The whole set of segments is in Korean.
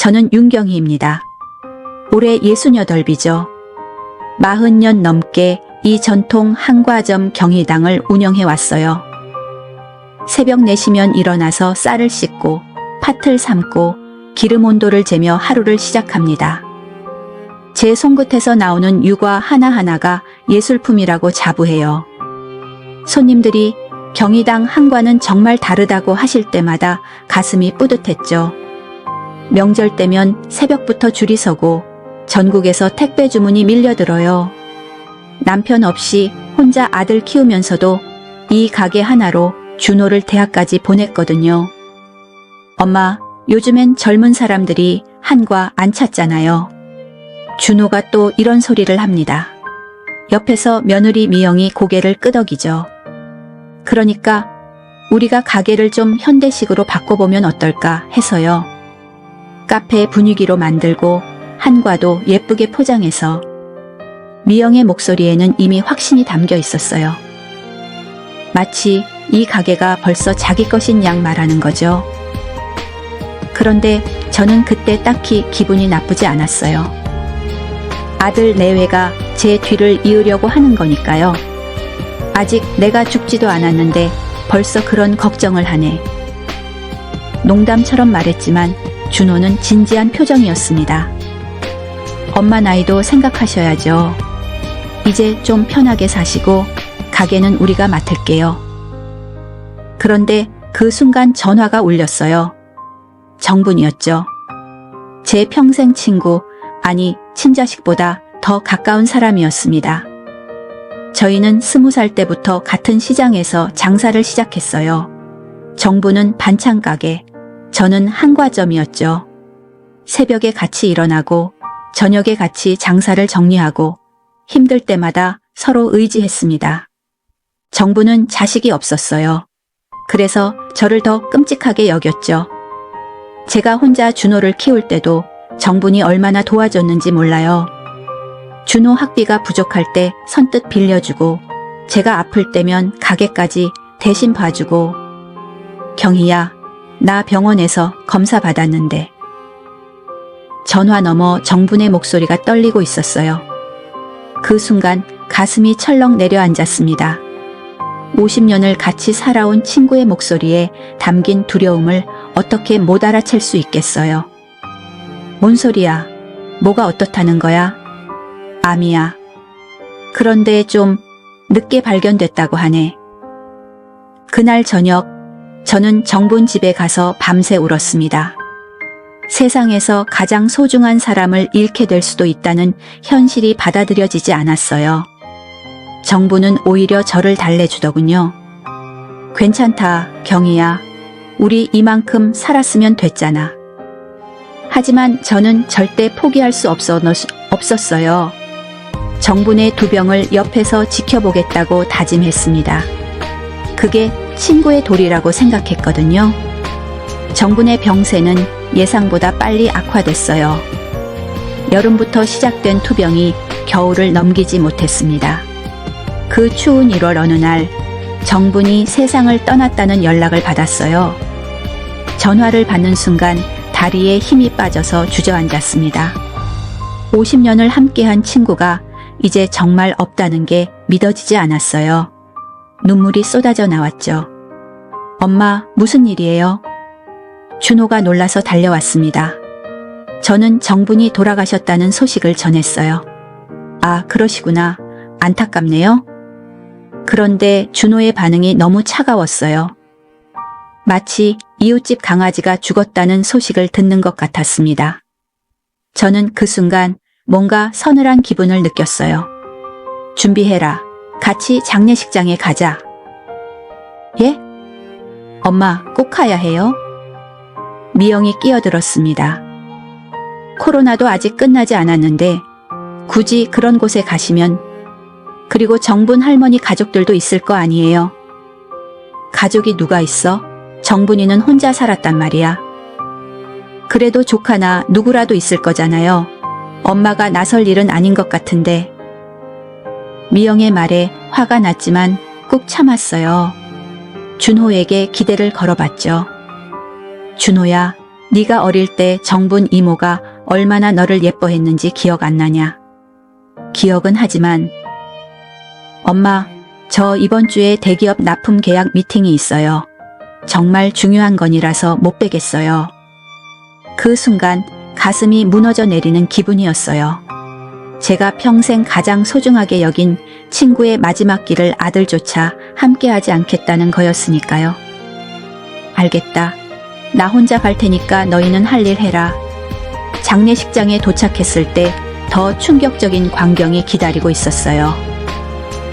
저는 윤경희입니다. 올해 68이죠. 40년 넘게 이 전통 한과점 경희당을 운영해 왔어요. 새벽 4시면 일어나서 쌀을 씻고 팥을 삶고 기름 온도를 재며 하루를 시작합니다. 제 손끝에서 나오는 유과 하나하나가 예술품이라고 자부해요. 손님들이 경희당 한과는 정말 다르다고 하실 때마다 가슴이 뿌듯했죠. 명절 때면 새벽부터 줄이 서고 전국에서 택배 주문이 밀려들어요. 남편 없이 혼자 아들 키우면서도 이 가게 하나로 준호를 대학까지 보냈거든요. 엄마, 요즘엔 젊은 사람들이 한과 안 찾잖아요. 준호가 또 이런 소리를 합니다. 옆에서 며느리 미영이 고개를 끄덕이죠. 그러니까 우리가 가게를 좀 현대식으로 바꿔보면 어떨까 해서요. 카페 분위기로 만들고 한과도 예쁘게 포장해서. 미영의 목소리에는 이미 확신이 담겨 있었어요. 마치 이 가게가 벌써 자기 것인 양 말하는 거죠. 그런데 저는 그때 딱히 기분이 나쁘지 않았어요. 아들 내외가 제 뒤를 이으려고 하는 거니까요. 아직 내가 죽지도 않았는데 벌써 그런 걱정을 하네. 농담처럼 말했지만 준호는 진지한 표정이었습니다. 엄마 나이도 생각하셔야죠. 이제 좀 편하게 사시고 가게는 우리가 맡을게요. 그런데 그 순간 전화가 울렸어요. 정분이었죠. 제 평생 친구, 아니 친자식보다 더 가까운 사람이었습니다. 저희는 20살 때부터 같은 시장에서 장사를 시작했어요. 정부는 반찬 가게, 저는 한과점이었죠. 새벽에 같이 일어나고 저녁에 같이 장사를 정리하고 힘들 때마다 서로 의지했습니다. 정부는 자식이 없었어요. 그래서 저를 더 끔찍하게 여겼죠. 제가 혼자 준호를 키울 때도 정분이 얼마나 도와줬는지 몰라요. 준호 학비가 부족할 때 선뜻 빌려주고 제가 아플 때면 가게까지 대신 봐주고 경희야, 나 병원에서 검사 받았는데. 전화 너머 정분의 목소리가 떨리고 있었어요. 그 순간 가슴이 철렁 내려앉았습니다. 50년을 같이 살아온 친구의 목소리에 담긴 두려움을 어떻게 못 알아챌 수 있겠어요. 뭔 소리야? 뭐가 어떻다는 거야? 암이야. 그런데 좀 늦게 발견됐다고 하네. 그날 저녁 저는 정분 집에 가서 밤새 울었습니다. 세상에서 가장 소중한 사람을 잃게 될 수도 있다는 현실이 받아들여지지 않았어요. 정부는 오히려 저를 달래주더군요. 괜찮다, 경희야. 우리 이만큼 살았으면 됐잖아. 하지만 저는 절대 포기할 수 없었어요. 정분의 두 병을 옆에서 지켜보겠다고 다짐했습니다. 그게 친구의 도리라고 생각했거든요. 정분의 병세는 예상보다 빨리 악화됐어요. 여름부터 시작된 투병이 겨울을 넘기지 못했습니다. 그 추운 1월 어느 날 정분이 세상을 떠났다는 연락을 받았어요. 전화를 받는 순간 다리에 힘이 빠져서 주저앉았습니다. 50년을 함께한 친구가 이제 정말 없다는 게 믿어지지 않았어요. 눈물이 쏟아져 나왔죠. 엄마, 무슨 일이에요? 준호가 놀라서 달려왔습니다. 저는 정분이 돌아가셨다는 소식을 전했어요. 아, 그러시구나. 안타깝네요. 그런데 준호의 반응이 너무 차가웠어요. 마치 이웃집 강아지가 죽었다는 소식을 듣는 것 같았습니다. 저는 그 순간 뭔가 서늘한 기분을 느꼈어요. 준비해라. 같이 장례식장에 가자. 예? 엄마, 꼭 가야 해요? 미영이 끼어들었습니다. 코로나도 아직 끝나지 않았는데 굳이 그런 곳에 가시면, 그리고 정분 할머니 가족들도 있을 거 아니에요. 가족이 누가 있어? 정분이는 혼자 살았단 말이야. 그래도 조카나 누구라도 있을 거잖아요. 엄마가 나설 일은 아닌 것 같은데. 미영의 말에 화가 났지만 꾹 참았어요. 준호에게 기대를 걸어봤죠. 준호야, 네가 어릴 때 정분 이모가 얼마나 너를 예뻐했는지 기억 안 나냐? 기억은 하지만 엄마, 저 이번 주에 대기업 납품 계약 미팅이 있어요. 정말 중요한 건이라서 못 빼겠어요. 그 순간 가슴이 무너져 내리는 기분이었어요. 제가 평생 가장 소중하게 여긴 친구의 마지막 길을 아들조차 함께하지 않겠다는 거였으니까요. 알겠다. 나 혼자 갈 테니까 너희는 할 일 해라. 장례식장에 도착했을 때 더 충격적인 광경이 기다리고 있었어요.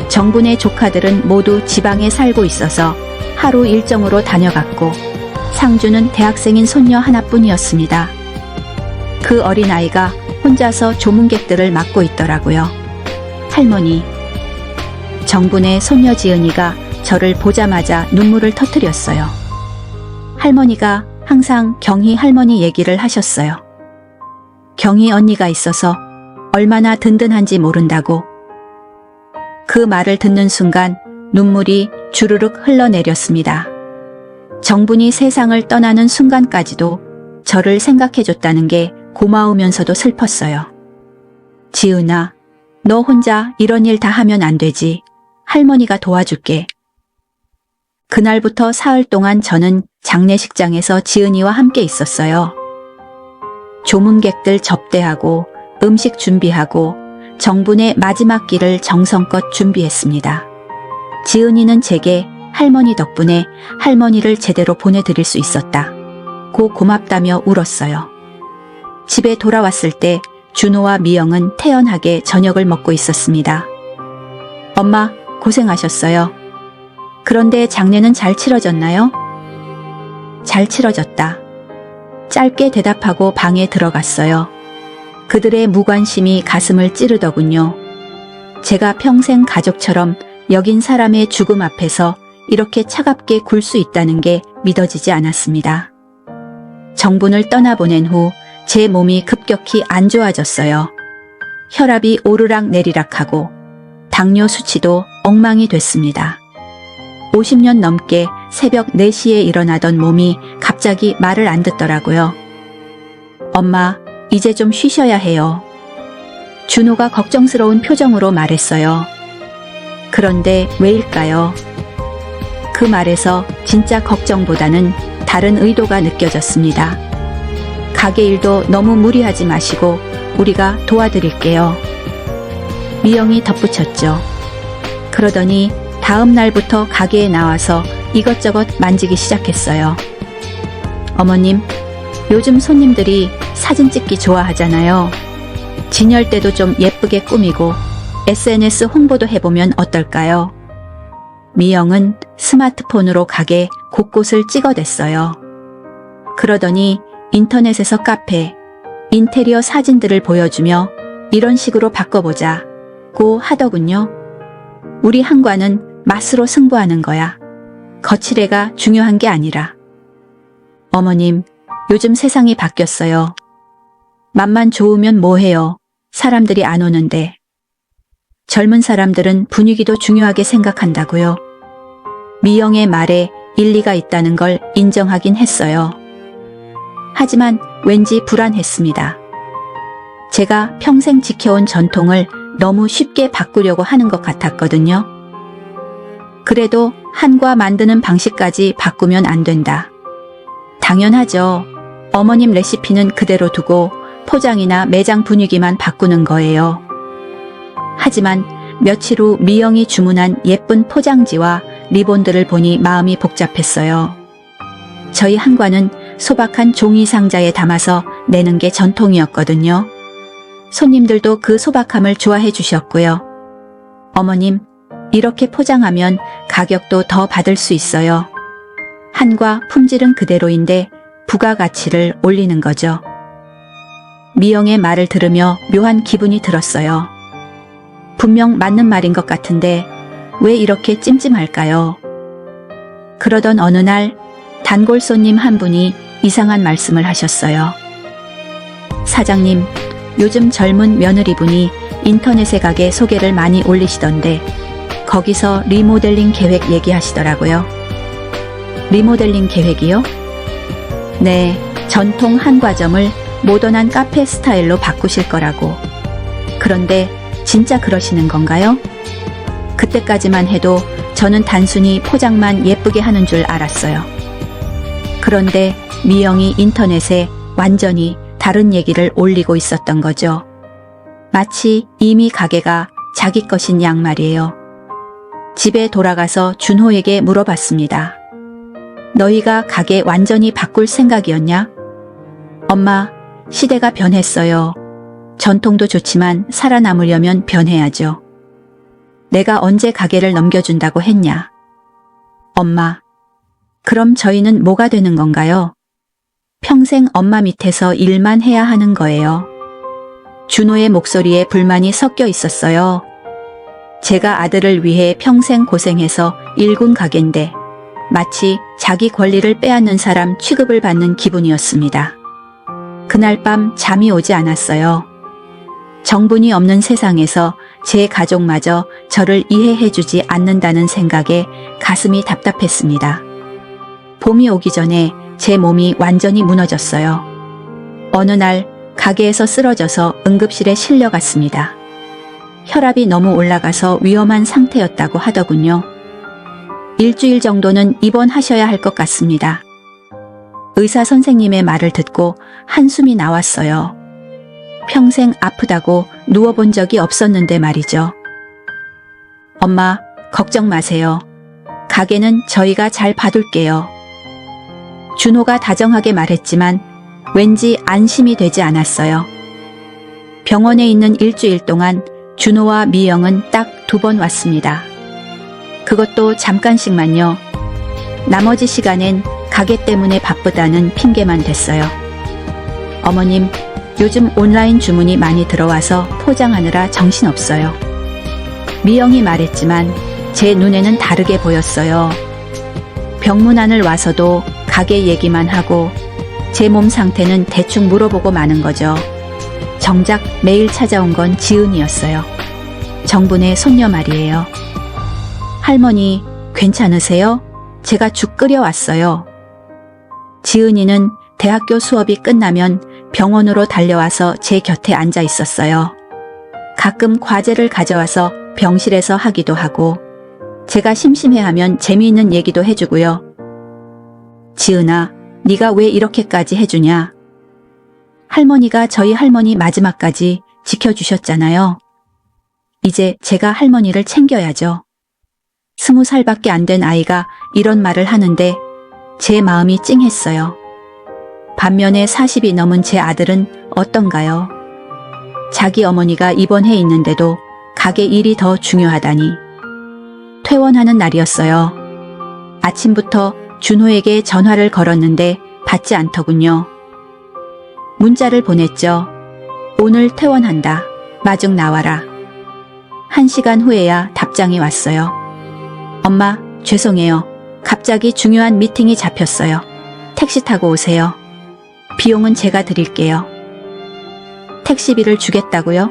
정분의 조카들은 모두 지방에 살고 있어서 하루 일정으로 다녀갔고 상주는 대학생인 손녀 하나뿐이었습니다. 그 어린아이가 혼자서 조문객들을 맡고 있더라고요. 할머니. 정분의 손녀 지은이가 저를 보자마자 눈물을 터뜨렸어요. 할머니가 항상 경희 할머니 얘기를 하셨어요. 경희 언니가 있어서 얼마나 든든한지 모른다고. 그 말을 듣는 순간 눈물이 주르륵 흘러내렸습니다. 정분이 세상을 떠나는 순간까지도 저를 생각해줬다는 게 고마우면서도 슬펐어요. 지은아, 너 혼자 이런 일 다 하면 안 되지. 할머니가 도와줄게. 그날부터 사흘 동안 저는 장례식장에서 지은이와 함께 있었어요. 조문객들 접대하고 음식 준비하고 정분의 마지막 길을 정성껏 준비했습니다. 지은이는 제게 할머니 덕분에 할머니를 제대로 보내드릴 수 있었다. 고 고맙다며 울었어요. 집에 돌아왔을 때 준호와 미영은 태연하게 저녁을 먹고 있었습니다. 엄마, 고생하셨어요. 그런데 장례는 잘 치러졌나요? 잘 치러졌다. 짧게 대답하고 방에 들어갔어요. 그들의 무관심이 가슴을 찌르더군요. 제가 평생 가족처럼 여긴 사람의 죽음 앞에서 이렇게 차갑게 굴 수 있다는 게 믿어지지 않았습니다. 정분을 떠나보낸 후 제 몸이 급격히 안 좋아졌어요. 혈압이 오르락 내리락하고 당뇨 수치도 엉망이 됐습니다. 50년 넘게 새벽 4시에 일어나던 몸이 갑자기 말을 안 듣더라고요. 엄마, 이제 좀 쉬셔야 해요. 준호가 걱정스러운 표정으로 말했어요. 그런데 왜일까요? 그 말에서 진짜 걱정보다는 다른 의도가 느껴졌습니다. 가게 일도 너무 무리하지 마시고 우리가 도와드릴게요. 미영이 덧붙였죠. 그러더니 다음 날부터 가게에 나와서 이것저것 만지기 시작했어요. 어머님, 요즘 손님들이 사진 찍기 좋아하잖아요. 진열 때도 좀 예쁘게 꾸미고 SNS 홍보도 해보면 어떨까요? 미영은 스마트폰으로 가게 곳곳을 찍어댔어요. 그러더니 인터넷에서 카페, 인테리어 사진들을 보여주며 이런 식으로 바꿔보자고 하더군요. 우리 한과는 맛으로 승부하는 거야. 거칠애가 중요한 게 아니라. 어머님, 요즘 세상이 바뀌었어요. 맛만 좋으면 뭐해요. 사람들이 안 오는데. 젊은 사람들은 분위기도 중요하게 생각한다고요. 미영의 말에 일리가 있다는 걸 인정하긴 했어요. 하지만 왠지 불안했습니다. 제가 평생 지켜온 전통을 너무 쉽게 바꾸려고 하는 것 같았거든요. 그래도 한과 만드는 방식까지 바꾸면 안 된다. 당연하죠. 어머님 레시피는 그대로 두고 포장이나 매장 분위기만 바꾸는 거예요. 하지만 며칠 후 미영이 주문한 예쁜 포장지와 리본들을 보니 마음이 복잡했어요. 저희 한과는 소박한 종이 상자에 담아서 내는 게 전통이었거든요. 손님들도 그 소박함을 좋아해 주셨고요. 어머님, 이렇게 포장하면 가격도 더 받을 수 있어요. 한과 품질은 그대로인데 부가가치를 올리는 거죠. 미영의 말을 들으며 묘한 기분이 들었어요. 분명 맞는 말인 것 같은데 왜 이렇게 찜찜할까요? 그러던 어느 날 단골 손님 한 분이 이상한 말씀을 하셨어요. 사장님, 요즘 젊은 며느리분이 인터넷에 가게 소개를 많이 올리시던데 거기서 리모델링 계획 얘기하시더라고요. 리모델링 계획이요? 네, 전통 한과점을 모던한 카페 스타일로 바꾸실 거라고. 그런데 진짜 그러시는 건가요? 그때까지만 해도 저는 단순히 포장만 예쁘게 하는 줄 알았어요. 그런데 미영이 인터넷에 완전히 다른 얘기를 올리고 있었던 거죠. 마치 이미 가게가 자기 것인 양 말이에요. 집에 돌아가서 준호에게 물어봤습니다. 너희가 가게 완전히 바꿀 생각이었냐? 엄마, 시대가 변했어요. 전통도 좋지만 살아남으려면 변해야죠. 내가 언제 가게를 넘겨준다고 했냐? 엄마, 그럼 저희는 뭐가 되는 건가요? 평생 엄마 밑에서 일만 해야 하는 거예요. 준호의 목소리에 불만이 섞여 있었어요. 제가 아들을 위해 평생 고생해서 일군 가게인데 마치 자기 권리를 빼앗는 사람 취급을 받는 기분이었습니다. 그날 밤 잠이 오지 않았어요. 정분이 없는 세상에서 제 가족마저 저를 이해해주지 않는다는 생각에 가슴이 답답했습니다. 봄이 오기 전에 제 몸이 완전히 무너졌어요. 어느 날 가게에서 쓰러져서 응급실에 실려갔습니다. 혈압이 너무 올라가서 위험한 상태였다고 하더군요. 일주일 정도는 입원하셔야 할 것 같습니다. 의사 선생님의 말을 듣고 한숨이 나왔어요. 평생 아프다고 누워본 적이 없었는데 말이죠. 엄마, 걱정 마세요. 가게는 저희가 잘 봐둘게요. 준호가 다정하게 말했지만 왠지 안심이 되지 않았어요. 병원에 있는 일주일 동안 준호와 미영은 딱 2번 왔습니다. 그것도 잠깐씩만요. 나머지 시간엔 가게 때문에 바쁘다는 핑계만 댔어요. 어머님, 요즘 온라인 주문이 많이 들어와서 포장하느라 정신없어요. 미영이 말했지만 제 눈에는 다르게 보였어요. 병문안을 와서도 가게 얘기만 하고 제 몸 상태는 대충 물어보고 마는 거죠. 정작 매일 찾아온 건 지은이었어요. 정분의 손녀 말이에요. 할머니, 괜찮으세요? 제가 죽 끓여왔어요. 지은이는 대학교 수업이 끝나면 병원으로 달려와서 제 곁에 앉아 있었어요. 가끔 과제를 가져와서 병실에서 하기도 하고 제가 심심해하면 재미있는 얘기도 해주고요. 지은아, 네가 왜 이렇게까지 해주냐? 할머니가 저희 할머니 마지막까지 지켜주셨잖아요. 이제 제가 할머니를 챙겨야죠. 20살밖에 안 된 아이가 이런 말을 하는데 제 마음이 찡했어요. 반면에 40이 넘은 제 아들은 어떤가요? 자기 어머니가 입원해 있는데도 가게 일이 더 중요하다니. 퇴원하는 날이었어요. 아침부터 준호에게 전화를 걸었는데 받지 않더군요. 문자를 보냈죠. 오늘 퇴원한다. 마중 나와라. 1시간 후에야 답장이 왔어요. 엄마, 죄송해요. 갑자기 중요한 미팅이 잡혔어요. 택시 타고 오세요. 비용은 제가 드릴게요. 택시비를 주겠다고요?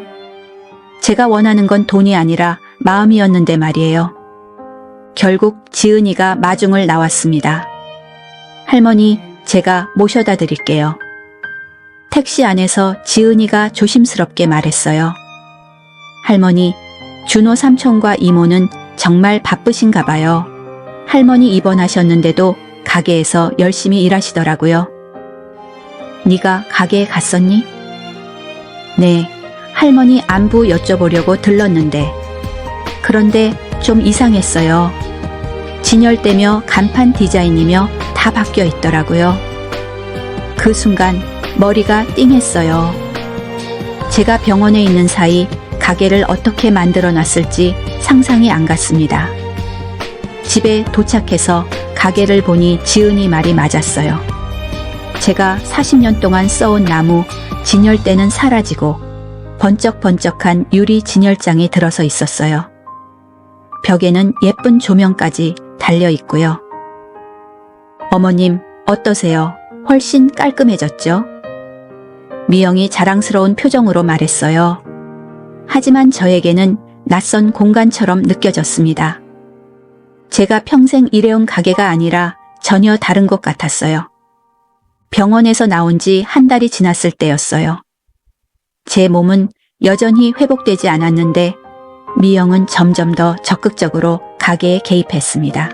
제가 원하는 건 돈이 아니라 마음이었는데 말이에요. 결국 지은이가 마중을 나왔습니다. 할머니, 제가 모셔다 드릴게요. 택시 안에서 지은이가 조심스럽게 말했어요. 할머니, 준호 삼촌과 이모는 정말 바쁘신가 봐요. 할머니 입원하셨는데도 가게에서 열심히 일하시더라고요. 네가 가게에 갔었니? 네, 할머니 안부 여쭤보려고 들렀는데. 그런데 좀 이상했어요. 진열대며 간판 디자인이며 다 바뀌어 있더라고요. 그 순간 머리가 띵했어요. 제가 병원에 있는 사이 가게를 어떻게 만들어 놨을지 상상이 안 갔습니다. 집에 도착해서 가게를 보니 지은이 말이 맞았어요. 제가 40년 동안 써온 나무 진열대는 사라지고 번쩍번쩍한 유리 진열장이 들어서 있었어요. 벽에는 예쁜 조명까지 달려 있고요. 어머님, 어떠세요? 훨씬 깔끔해졌죠? 미영이 자랑스러운 표정으로 말했어요. 하지만 저에게는 낯선 공간처럼 느껴졌습니다. 제가 평생 일해온 가게가 아니라 전혀 다른 것 같았어요. 병원에서 나온 지 한 달이 지났을 때였어요. 제 몸은 여전히 회복되지 않았는데 미영은 점점 더 적극적으로 가게에 개입했습니다.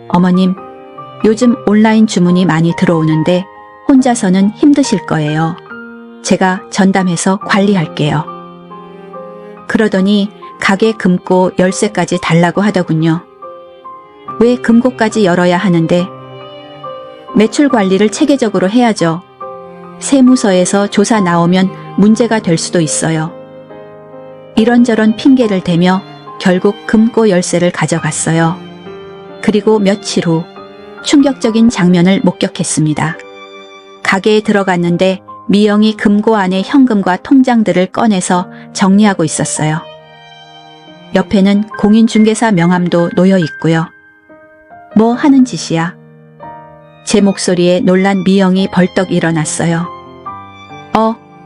어머님, 요즘 온라인 주문이 많이 들어오는데 혼자서는 힘드실 거예요. 제가 전담해서 관리할게요. 그러더니 가게 금고 열쇠까지 달라고 하더군요. 왜 금고까지 열어야 하는데? 매출 관리를 체계적으로 해야죠. 세무서에서 조사 나오면 문제가 될 수도 있어요. 이런저런 핑계를 대며 결국 금고 열쇠를 가져갔어요. 그리고 며칠 후 충격적인 장면을 목격했습니다. 가게에 들어갔는데 미영이 금고 안에 현금과 통장들을 꺼내서 정리하고 있었어요. 옆에는 공인중개사 명함도 놓여 있고요. 뭐 하는 짓이야? 제 목소리에 놀란 미영이 벌떡 일어났어요.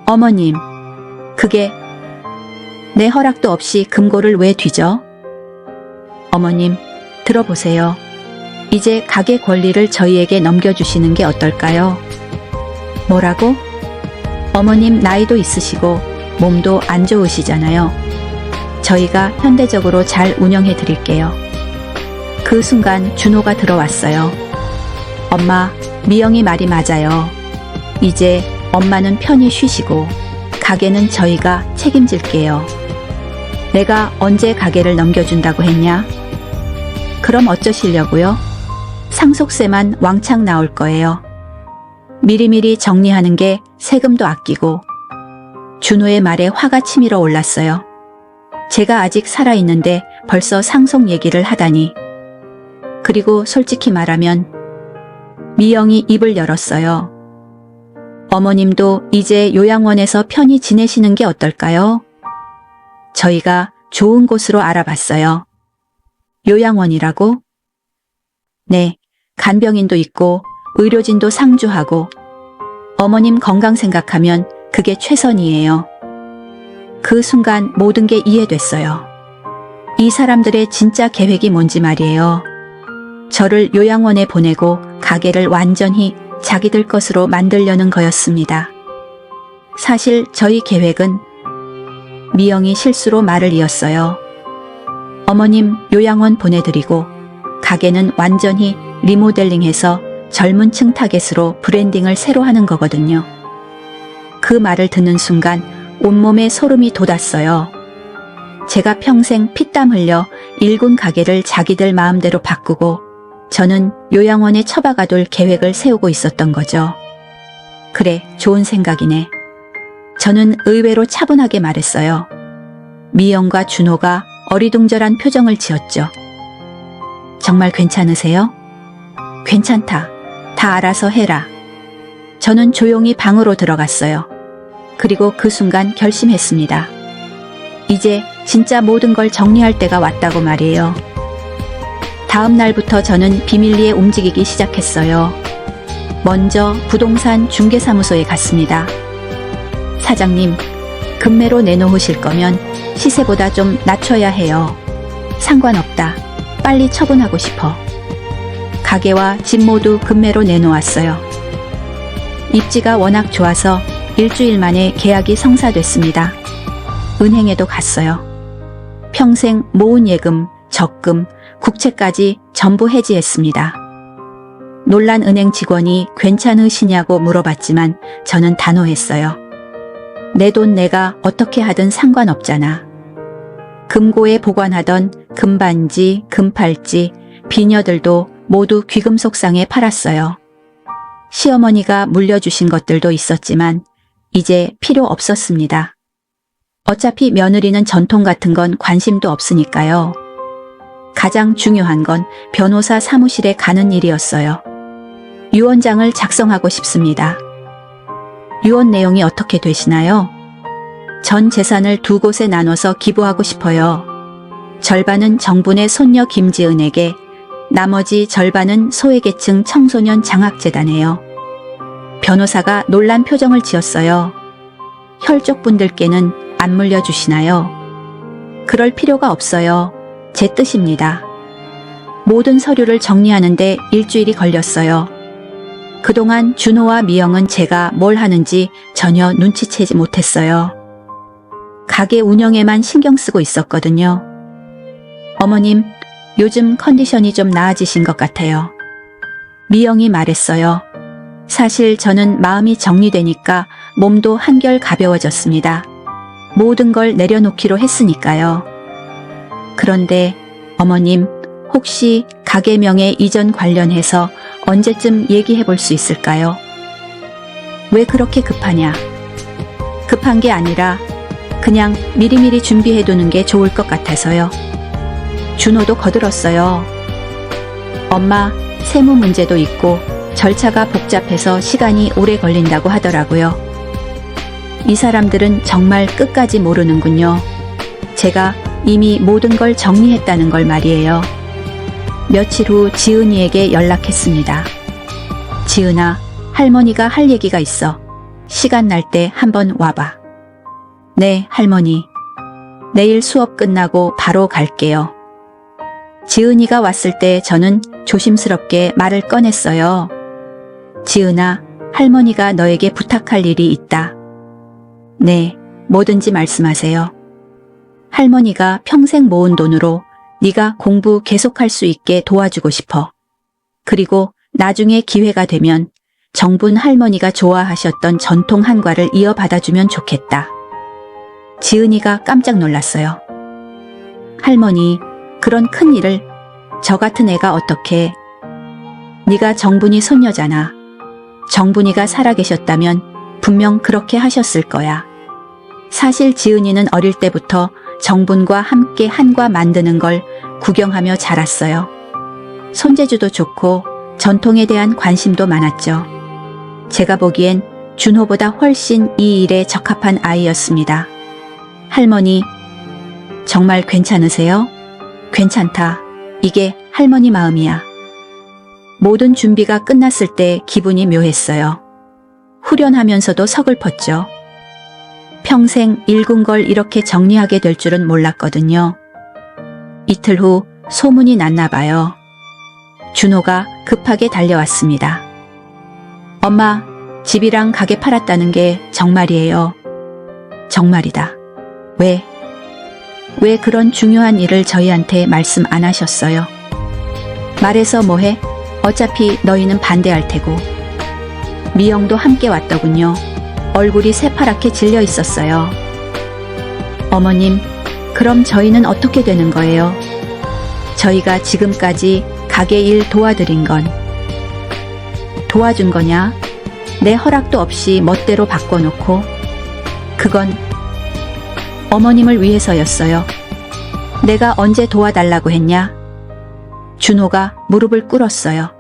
어머님, 그게 내 허락도 없이 금고를 왜 뒤져? 어머님, 들어보세요. 이제 가게 권리를 저희에게 넘겨주시는 게 어떨까요? 뭐라고? 어머님 나이도 있으시고 몸도 안 좋으시잖아요. 저희가 현대적으로 잘 운영해 드릴게요. 그 순간 준호가 들어왔어요. 엄마, 미영이 말이 맞아요. 이제 엄마는 편히 쉬시고 가게는 저희가 책임질게요. 내가 언제 가게를 넘겨준다고 했냐? 그럼 어쩌시려고요? 상속세만 왕창 나올 거예요. 미리미리 정리하는 게 세금도 아끼고. 준호의 말에 화가 치밀어 올랐어요. 제가 아직 살아있는데 벌써 상속 얘기를 하다니. 그리고 솔직히 말하면 미영이 입을 열었어요. 어머님도 이제 요양원에서 편히 지내시는 게 어떨까요? 저희가 좋은 곳으로 알아봤어요. 요양원이라고? 네, 간병인도 있고 의료진도 상주하고 어머님 건강 생각하면 그게 최선이에요. 그 순간 모든 게 이해됐어요. 이 사람들의 진짜 계획이 뭔지 말이에요. 저를 요양원에 보내고 가게를 완전히 자기들 것으로 만들려는 거였습니다. 사실 저희 계획은 미영이 실수로 말을 이었어요. 어머님 요양원 보내드리고 가게는 완전히 리모델링해서 젊은 층 타겟으로 브랜딩을 새로 하는 거거든요. 그 말을 듣는 순간 온몸에 소름이 돋았어요. 제가 평생 피땀 흘려 일군 가게를 자기들 마음대로 바꾸고 저는 요양원에 처박아둘 계획을 세우고 있었던 거죠. 그래, 좋은 생각이네. 저는 의외로 차분하게 말했어요. 미영과 준호가 어리둥절한 표정을 지었죠. 정말 괜찮으세요? 괜찮다. 다 알아서 해라. 저는 조용히 방으로 들어갔어요. 그리고 그 순간 결심했습니다. 이제 진짜 모든 걸 정리할 때가 왔다고 말이에요. 다음 날부터 저는 비밀리에 움직이기 시작했어요. 먼저 부동산 중개사무소에 갔습니다. 사장님, 금매로 내놓으실 거면 시세보다 좀 낮춰야 해요. 상관없다. 빨리 처분하고 싶어. 가게와 집 모두 금매로 내놓았어요. 입지가 워낙 좋아서 일주일 만에 계약이 성사됐습니다. 은행에도 갔어요. 평생 모은 예금, 적금, 국채까지 전부 해지했습니다. 놀란 은행 직원이 괜찮으시냐고 물어봤지만 저는 단호했어요. 내 돈 내가 어떻게 하든 상관없잖아. 금고에 보관하던 금반지, 금팔찌, 비녀들도 모두 귀금속상에 팔았어요. 시어머니가 물려주신 것들도 있었지만 이제 필요 없었습니다. 어차피 며느리는 전통 같은 건 관심도 없으니까요. 가장 중요한 건 변호사 사무실에 가는 일이었어요. 유언장을 작성하고 싶습니다. 유언 내용이 어떻게 되시나요? 전 재산을 두 곳에 나눠서 기부하고 싶어요. 절반은 정분의 손녀 김지은에게, 나머지 절반은 소외계층 청소년 장학재단에요. 변호사가 놀란 표정을 지었어요. 혈족분들께는 안 물려주시나요? 그럴 필요가 없어요. 제 뜻입니다. 모든 서류를 정리하는데 일주일이 걸렸어요. 그동안 준호와 미영은 제가 뭘 하는지 전혀 눈치채지 못했어요. 가게 운영에만 신경 쓰고 있었거든요. 어머님, 요즘 컨디션이 좀 나아지신 것 같아요. 미영이 말했어요. 사실 저는 마음이 정리되니까 몸도 한결 가벼워졌습니다. 모든 걸 내려놓기로 했으니까요. 그런데 어머님, 혹시 가게 명예 이전 관련해서 언제쯤 얘기해 볼 수 있을까요? 왜 그렇게 급하냐? 급한 게 아니라 그냥 미리미리 준비해 두는 게 좋을 것 같아서요. 준호도 거들었어요. 엄마, 세무 문제도 있고 절차가 복잡해서 시간이 오래 걸린다고 하더라고요. 이 사람들은 정말 끝까지 모르는군요. 제가 이미 모든 걸 정리했다는 걸 말이에요. 며칠 후 지은이에게 연락했습니다. 지은아, 할머니가 할 얘기가 있어. 시간 날 때 한번 와봐. 네, 할머니. 내일 수업 끝나고 바로 갈게요. 지은이가 왔을 때 저는 조심스럽게 말을 꺼냈어요. 지은아, 할머니가 너에게 부탁할 일이 있다. 네, 뭐든지 말씀하세요. 할머니가 평생 모은 돈으로 네가 공부 계속할 수 있게 도와주고 싶어. 그리고 나중에 기회가 되면 정분 할머니가 좋아하셨던 전통 한과를 이어받아주면 좋겠다. 지은이가 깜짝 놀랐어요. 할머니, 그런 큰 일을 저 같은 애가 어떻게... 네가 정분이 손녀잖아. 정분이가 살아계셨다면 분명 그렇게 하셨을 거야. 사실 지은이는 어릴 때부터 정분과 함께 한과 만드는 걸 구경하며 자랐어요. 손재주도 좋고 전통에 대한 관심도 많았죠. 제가 보기엔 준호보다 훨씬 이 일에 적합한 아이였습니다. 할머니, 정말 괜찮으세요? 괜찮다. 이게 할머니 마음이야. 모든 준비가 끝났을 때 기분이 묘했어요. 후련하면서도 서글펐죠. 평생 읽은 걸 이렇게 정리하게 될 줄은 몰랐거든요. 이틀 후 소문이 났나 봐요. 준호가 급하게 달려왔습니다. 엄마, 집이랑 가게 팔았다는 게 정말이에요. 정말이다. 왜 그런 중요한 일을 저희한테 말씀 안 하셨어요? 말해서 뭐해? 어차피 너희는 반대할 테고. 미영도 함께 왔더군요. 얼굴이 새파랗게 질려 있었어요. 어머님, 그럼 저희는 어떻게 되는 거예요? 저희가 지금까지 가게 일 도와드린 건 도와준 거냐? 내 허락도 없이 멋대로 바꿔놓고. 그건 어머님을 위해서였어요. 내가 언제 도와달라고 했냐? 준호가 무릎을 꿇었어요.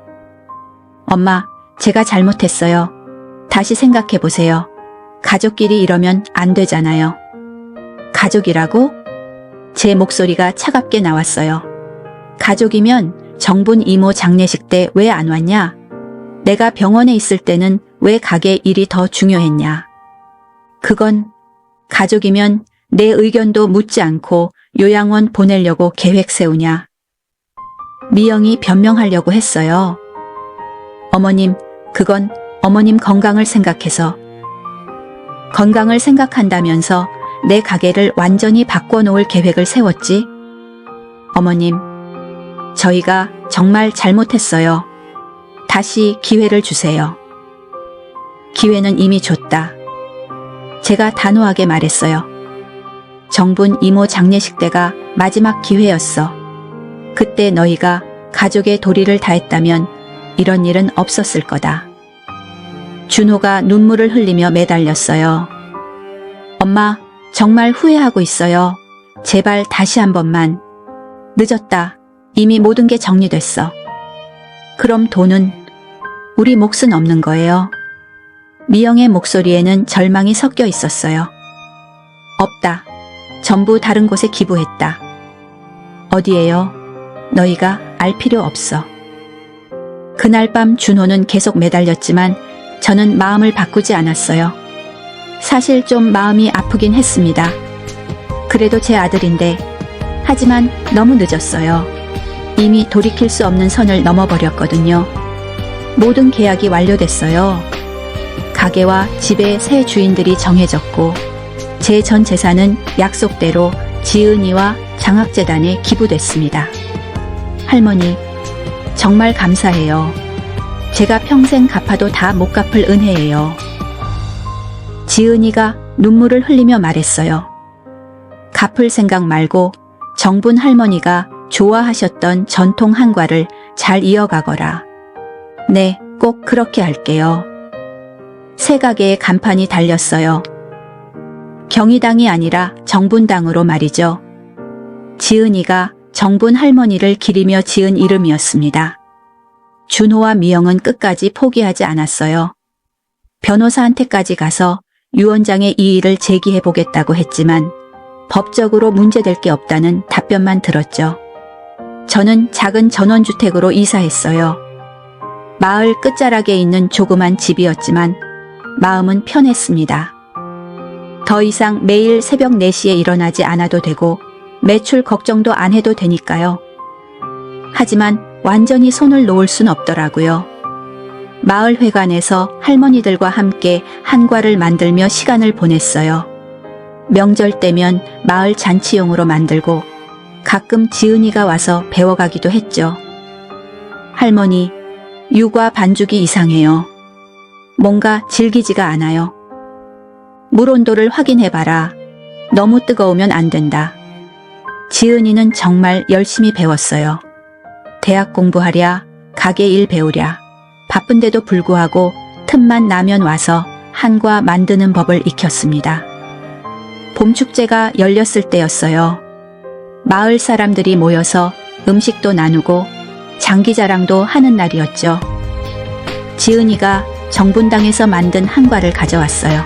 엄마, 제가 잘못했어요. 다시 생각해보세요. 가족끼리 이러면 안 되잖아요. 가족이라고? 제 목소리가 차갑게 나왔어요. 가족이면 정분 이모 장례식 때 왜 안 왔냐? 내가 병원에 있을 때는 왜 가게 일이 더 중요했냐? 그건 가족이면 내 의견도 묻지 않고 요양원 보내려고 계획 세우냐? 미영이 변명하려고 했어요. 어머님, 그건 어머님 건강을 생각해서. 건강을 생각한다면서 내 가게를 완전히 바꿔놓을 계획을 세웠지? 어머님, 저희가 정말 잘못했어요. 다시 기회를 주세요. 기회는 이미 줬다. 제가 단호하게 말했어요. 정분 이모 장례식 때가 마지막 기회였어. 그때 너희가 가족의 도리를 다했다면 이런 일은 없었을 거다. 준호가 눈물을 흘리며 매달렸어요. 엄마, 정말 후회하고 있어요. 제발 다시 한 번만. 늦었다. 이미 모든 게 정리됐어. 그럼 돈은? 우리 몫은 없는 거예요. 미영의 목소리에는 절망이 섞여 있었어요. 없다. 전부 다른 곳에 기부했다. 어디에요? 너희가 알 필요 없어. 그날 밤 준호는 계속 매달렸지만 저는 마음을 바꾸지 않았어요. 사실 좀 마음이 아프긴 했습니다. 그래도 제 아들인데. 하지만 너무 늦었어요. 이미 돌이킬 수 없는 선을 넘어버렸거든요. 모든 계약이 완료됐어요. 가게와 집의 새 주인들이 정해졌고 제 전 재산은 약속대로 지은이와 장학재단에 기부됐습니다. 할머니, 정말 감사해요. 제가 평생 갚아도 다 못 갚을 은혜예요. 지은이가 눈물을 흘리며 말했어요. 갚을 생각 말고 정분 할머니가 좋아하셨던 전통 한과를 잘 이어가거라. 네, 꼭 그렇게 할게요. 새 가게에 간판이 달렸어요. 경희당이 아니라 정분당으로 말이죠. 지은이가 정분 할머니를 기리며 지은 이름이었습니다. 준호와 미영은 끝까지 포기하지 않았어요. 변호사한테까지 가서 유원장의 이의를 제기해 보겠다고 했지만 법적으로 문제될 게 없다는 답변만 들었죠. 저는 작은 전원주택으로 이사했어요. 마을 끝자락에 있는 조그만 집이었지만 마음은 편했습니다. 더 이상 매일 새벽 4시에 일어나지 않아도 되고 매출 걱정도 안 해도 되니까요. 하지만 완전히 손을 놓을 순 없더라고요. 마을 회관에서 할머니들과 함께 한과를 만들며 시간을 보냈어요. 명절 때면 마을 잔치용으로 만들고 가끔 지은이가 와서 배워가기도 했죠. 할머니, 유과 반죽이 이상해요. 뭔가 질기지가 않아요. 물 온도를 확인해봐라. 너무 뜨거우면 안 된다. 지은이는 정말 열심히 배웠어요. 대학 공부하랴, 가게 일 배우랴. 바쁜데도 불구하고 틈만 나면 와서 한과 만드는 법을 익혔습니다. 봄축제가 열렸을 때였어요. 마을 사람들이 모여서 음식도 나누고 장기자랑도 하는 날이었죠. 지은이가 정분당에서 만든 한과를 가져왔어요.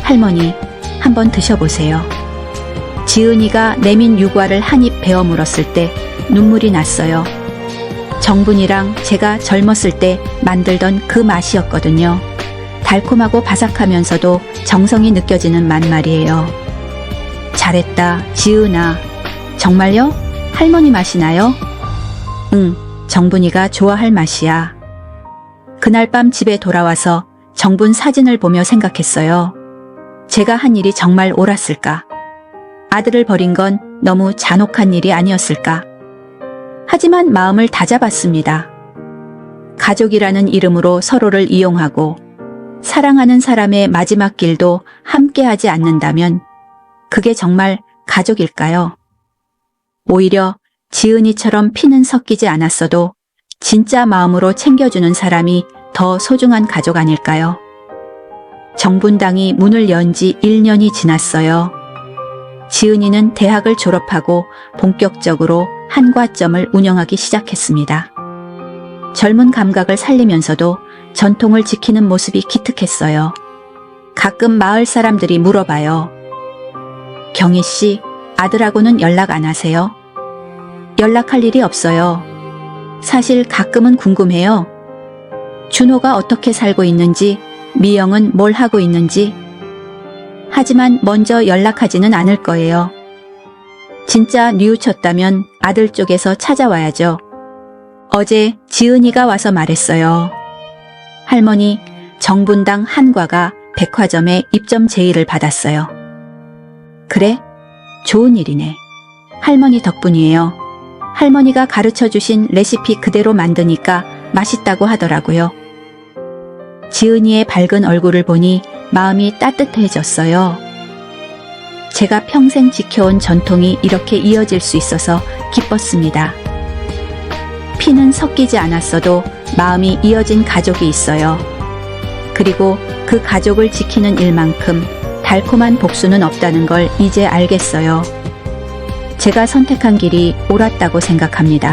할머니, 한번 드셔보세요. 지은이가 내민 유과를 한 입 베어 물었을 때 눈물이 났어요. 정분이랑 제가 젊었을 때 만들던 그 맛이었거든요. 달콤하고 바삭하면서도 정성이 느껴지는 맛 말이에요. 잘했다, 지은아. 정말요? 할머니 맛이 나요? 응, 정분이가 좋아할 맛이야. 그날 밤 집에 돌아와서 정분 사진을 보며 생각했어요. 제가 한 일이 정말 옳았을까? 아들을 버린 건 너무 잔혹한 일이 아니었을까? 하지만 마음을 다잡았습니다. 가족이라는 이름으로 서로를 이용하고 사랑하는 사람의 마지막 길도 함께하지 않는다면 그게 정말 가족일까요? 오히려 지은이처럼 피는 섞이지 않았어도 진짜 마음으로 챙겨주는 사람이 더 소중한 가족 아닐까요? 정분당이 문을 연 지 1년이 지났어요. 지은이는 대학을 졸업하고 본격적으로 한과점을 운영하기 시작했습니다. 젊은 감각을 살리면서도 전통을 지키는 모습이 기특했어요. 가끔 마을 사람들이 물어봐요. 경희 씨, 아들하고는 연락 안 하세요? 연락할 일이 없어요. 사실 가끔은 궁금해요. 준호가 어떻게 살고 있는지, 미영은 뭘 하고 있는지. 하지만 먼저 연락하지는 않을 거예요. 진짜 뉘우쳤다면 아들 쪽에서 찾아와야죠. 어제 지은이가 와서 말했어요. 할머니, 정분당 한과가 백화점에 입점 제의를 받았어요. 그래? 좋은 일이네. 할머니 덕분이에요. 할머니가 가르쳐주신 레시피 그대로 만드니까 맛있다고 하더라고요. 지은이의 밝은 얼굴을 보니 마음이 따뜻해졌어요. 제가 평생 지켜온 전통이 이렇게 이어질 수 있어서 기뻤습니다. 피는 섞이지 않았어도 마음이 이어진 가족이 있어요. 그리고 그 가족을 지키는 일만큼 달콤한 복수는 없다는 걸 이제 알겠어요. 제가 선택한 길이 옳았다고 생각합니다.